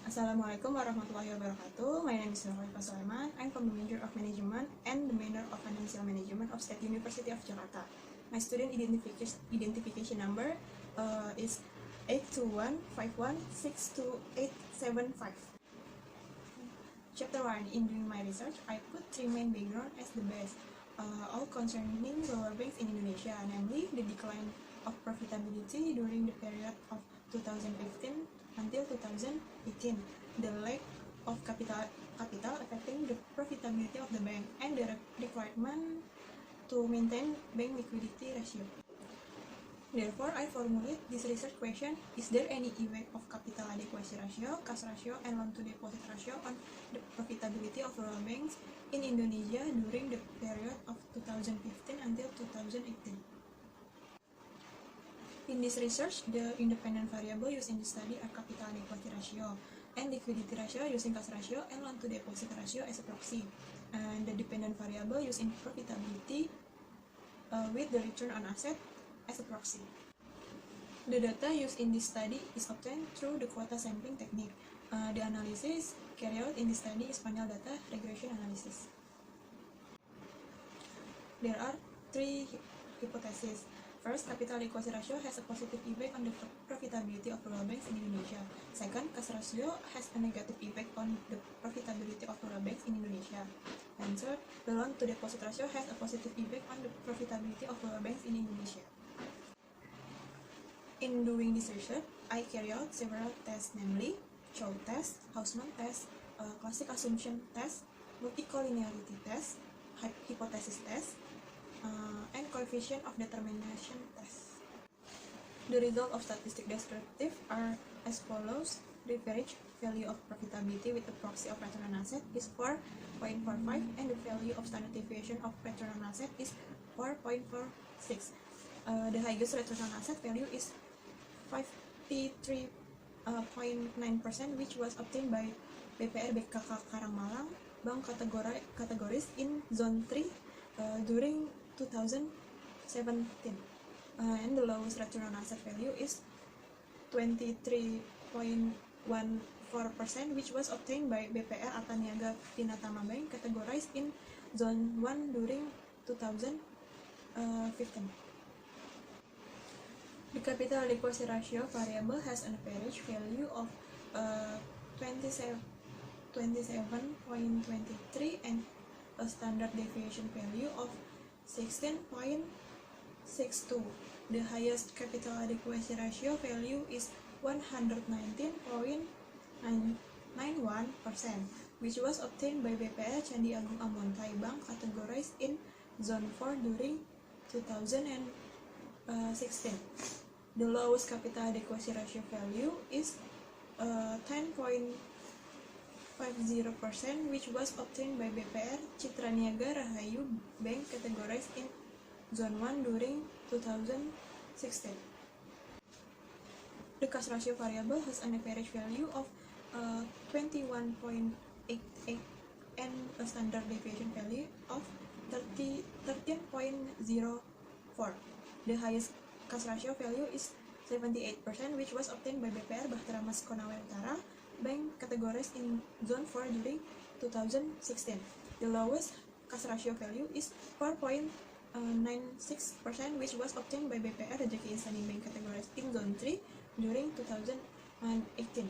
Assalamualaikum warahmatullahi wabarakatuh. My name is Nurhalifa Sulaiman. I'm from the major of Management and the minor of Financial Management of State University of Jakarta. My student identification number is 821516285. Chapter 1. In doing my research, I put three main backgrounds as the base, all concerning lower banks in Indonesia, namely the decline of profitability during the period of 2015 until 2018, the lack of capital affecting the profitability of the bank, and the requirement to maintain bank liquidity ratio. Therefore, I formulate this research question: is there any effect of capital adequacy ratio, cash ratio, and loan-to-deposit ratio on the profitability of rural banks in Indonesia during the period of 2015 until 2018? In this research, the independent variable used in the study are capital adequacy ratio and liquidity ratio using cash ratio and loan-to-deposit ratio as a proxy, and the dependent variable used in profitability with the return on asset as a proxy. The data used in this study is obtained through the quota sampling technique. The analysis carried out in this study is panel data regression analysis. There are three hypotheses. First, capital adequacy ratio has a positive effect on the profitability of rural banks in Indonesia. Second, cash ratio has a negative effect on the profitability of rural banks in Indonesia. And third, the loan-to-deposit ratio has a positive effect on the profitability of rural banks in Indonesia. In doing this research, I carry out several tests, namely Chow test, Hausman test, classic assumption test, multicollinearity test, hypothesis test, and coefficient of determination test. The result of statistic descriptive are as follows. The average value of profitability with the proxy of return on asset is 4.45, and the value of standard deviation of return on asset is 4.46. The highest return on asset value is 53.9%, which was obtained by BPR BKK Karangmalang Bank categories in Zone 3 during 2017, and the lowest return on asset value is 23.14%, which was obtained by BPR Ataniaga Pinatama Bank categorized in Zone 1 during 2015. The capital adequacy ratio variable has an average value of 27.23 and a standard deviation value of 16.62. The highest capital adequacy ratio value is 119.91%, which was obtained by BPR Candi Agung Amontai Bank categorized in Zone 4 during 2016. The lowest capital adequacy ratio value is 10.50%, which was obtained by BPR Citra Niaga Rahayu Bank categorized in Zone 1 during 2016. The cash ratio variable has an average value of 21.88 and a standard deviation value of 13.04. The highest cash ratio value is 78%, which was obtained by BPR Bahtera Mas Konawe Utara Bank categorized in Zone 4 during 2016. The lowest cash ratio value is 4.96%, which was obtained by BPR Rejeki Insani Bank categorized in Zone 3 during 2018.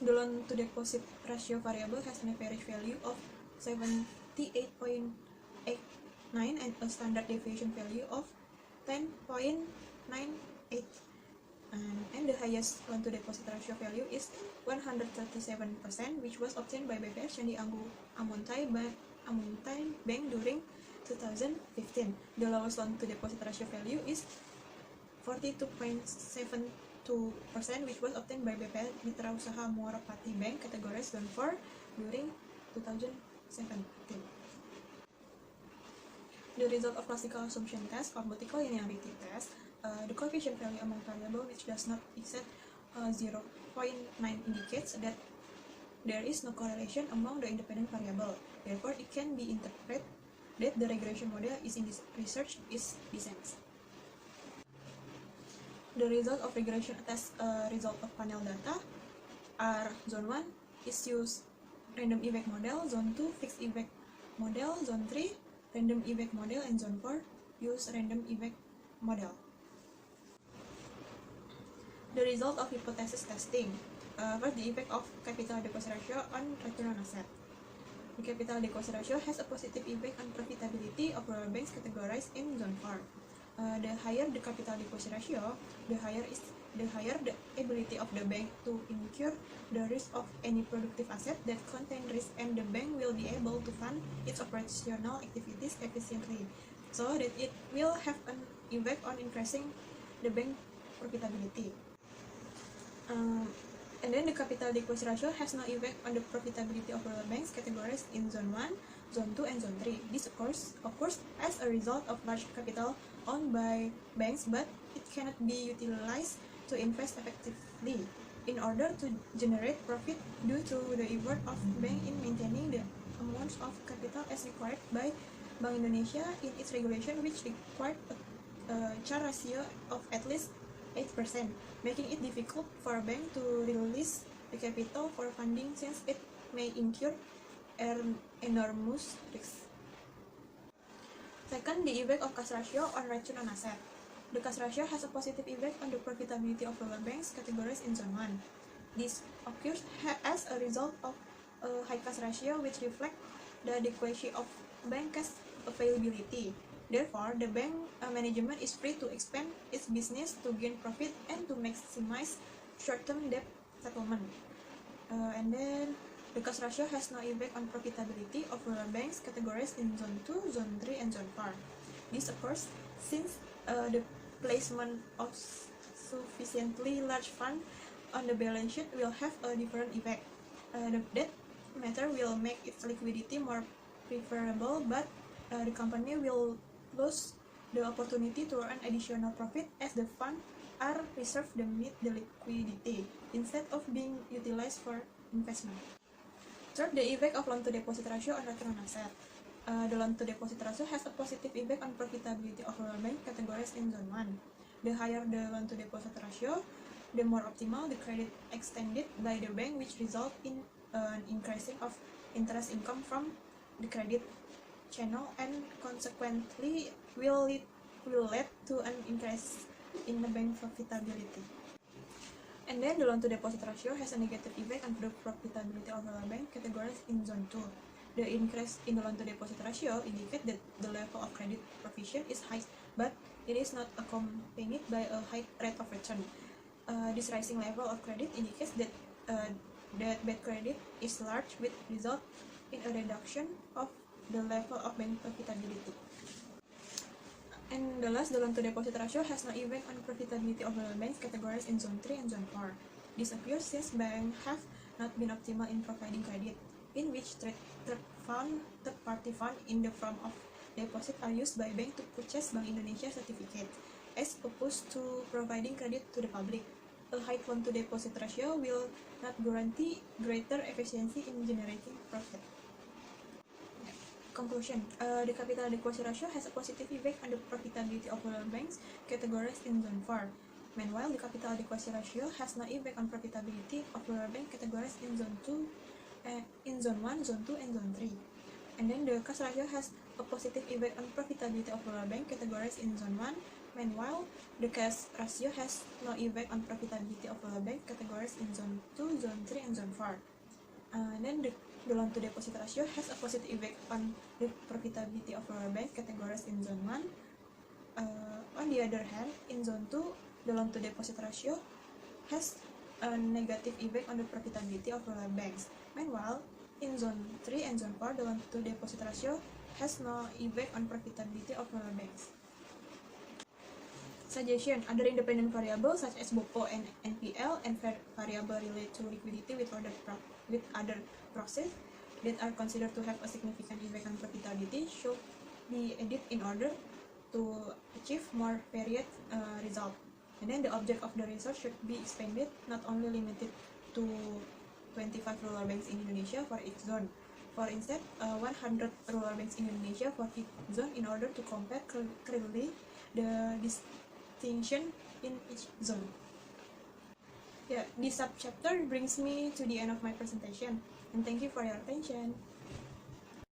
The loan-to-deposit ratio variable has an average value of 78.89 and a standard deviation value of 10.98. And the highest loan-to-deposit ratio value is 137%, which was obtained by BPR Candi Agung Amontai Bank during 2015. The lowest loan-to-deposit ratio value is 42.72%, which was obtained by BPR Mitra Usaha Muara Pati Bank categorized Zone 4 during 2017. The result of classical assumption test or multicollinearity test, the coefficient value among variable which does not exceed 0.9 indicates that there is no correlation among the independent variable. Therefore, it can be interpreted that the regression model is in this research is decent. The result of regression test result of panel data are Zone 1 is use random event model, Zone 2 fixed event model, Zone 3 random event model, and Zone 4 use random event model. The result of hypothesis testing. First, the effect of capital adequacy ratio on return on asset. The capital adequacy ratio has a positive effect on profitability of rural banks categorized in Zone 4. The higher the capital adequacy ratio, the higher the ability of the bank to incur the risk of any productive asset that contain risk, and the bank will be able to fund its operational activities efficiently, so that it will have an effect on increasing the bank profitability. And then the capital adequacy ratio has no effect on the profitability of rural banks categorized in Zone 1, Zone 2, and Zone 3. This occurs, of course, as a result of large capital owned by banks, but it cannot be utilized to invest effectively in order to generate profit due to the effort of bank in maintaining the amounts of capital as required by Bank Indonesia in its regulation, which required a CAR ratio of at least 8%, making it difficult for a bank to release the capital for funding since it may incur enormous risks. Second, the effect of cash ratio on return on asset. The cash ratio has a positive effect on the profitability of rural banks categorized in Zone 1. This occurs as a result of a high cash ratio, which reflects the adequacy of bank cash availability. Therefore, the bank management is free to expand its business to gain profit and to maximize short-term debt settlement. And then the cash ratio has no effect on profitability of rural banks categorized in Zone 2, Zone 3, and Zone 4. This occurs since the placement of sufficiently large fund on the balance sheet will have a different effect. That matter will make its liquidity more preferable, but the company will lose the opportunity to earn additional profit as the funds are reserved to meet the liquidity instead of being utilized for investment. Third, the effect of loan-to-deposit ratio on return on asset. The loan-to-deposit ratio has a positive effect on profitability of rural bank categorized in Zone 1. The higher the loan-to-deposit ratio, the more optimal the credit extended by the bank, which result in an increasing of interest income from the credit channel, and consequently will lead to an increase in the bank profitability. And then the loan-to-deposit ratio has a negative effect on the profitability of rural bank categorized in Zone 2. The increase in the loan-to-deposit ratio indicates that the level of credit provision is high, but it is not accompanied by a high rate of return. This rising level of credit indicates that bad credit is large, which result in a reduction of the level of bank profitability. And the last, the loan-to-deposit ratio has no effect on profitability of rural banks categorized in Zone 3 and Zone 4. This appears since banks have not been optimal in providing credit, in which third-party fund in the form of deposit are used by banks to purchase Bank Indonesia certificate, as opposed to providing credit to the public. A high loan-to-deposit ratio will not guarantee greater efficiency in generating profit. Conclusion. The capital adequacy ratio has a positive effect on the profitability of rural banks categorized in Zone 4. Meanwhile, the capital adequacy ratio has no effect on profitability of rural banks categorized in Zone 1, Zone 2, and Zone 3. And then the cash ratio has a positive effect on profitability of rural banks categorized in Zone 1. Meanwhile, the cash ratio has no effect on profitability of rural banks categorized in Zone 2, Zone 3, and Zone 4. And then the loan-to-deposit ratio has a positive effect on the profitability of rural banks categorized in Zone 1. On the other hand, in Zone 2, the loan-to-deposit ratio has a negative effect on the profitability of rural banks. Meanwhile, in Zone 3 and Zone 4, the loan-to-deposit ratio has no effect on profitability of rural banks. Suggestion. Other independent variables such as BOPO and NPL and variable related to liquidity with other proxies that are considered to have a significant effect on profitability should be added in order to achieve more varied result. And then the object of the research should be expanded, not only limited to 25 rural banks in Indonesia for each zone. For instance, 100 rural banks in Indonesia for each zone in order to compare clearly the distinction in each zone. Yeah, this subchapter brings me to the end of my presentation, and thank you for your attention.